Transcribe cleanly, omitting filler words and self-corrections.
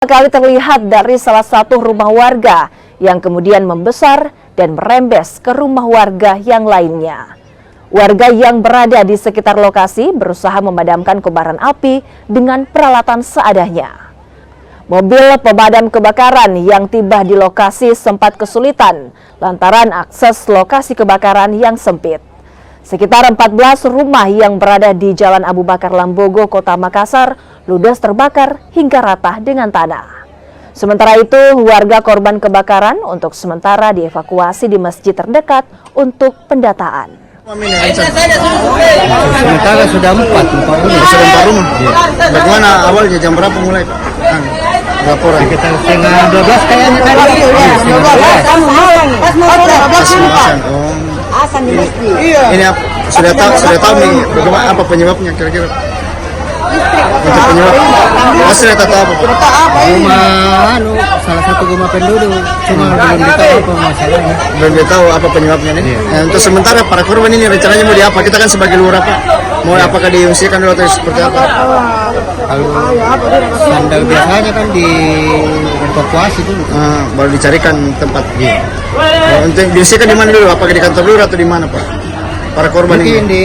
Kali terlihat dari salah satu rumah warga yang kemudian membesar dan merembes ke rumah warga yang lainnya. Warga yang berada di sekitar lokasi berusaha memadamkan kobaran api dengan peralatan seadanya. Mobil pemadam kebakaran yang tiba di lokasi sempat kesulitan lantaran akses lokasi kebakaran yang sempit. Sekitar 14 rumah yang berada di Jalan Abu Bakar Lambogo, Kota Makassar, ludes terbakar hingga rata dengan tanah. Sementara itu, warga korban kebakaran untuk sementara dievakuasi di masjid terdekat untuk pendataan. Sementara sudah 4 rumah. Bagaimana awalnya, jam berapa mulai Pak? Laporan Sekitar setengah 12 kayaknya tadi. Ini sudah tahu nih bagaimana, apa penyebabnya kira-kira? Untuk penyebab sudah tahu apa? Rumah salah satu rumah penduduk, cuma belum ditahu apa masalahnya. Belum tahu apa penyebabnya nih. Nah, untuk sementara para korban ini rencananya mau diapa? Kita kan sebagai lurah Pak, mau apakah diungsikan dulu atau seperti apa? Kalau sandal biasanya kan di evakuasi dulu. Baru dicarikan tempat. Untuk diungsikan di mana dulu? Apakah di kantor lurah atau di mana Pak? Para korban Mungkin ini? di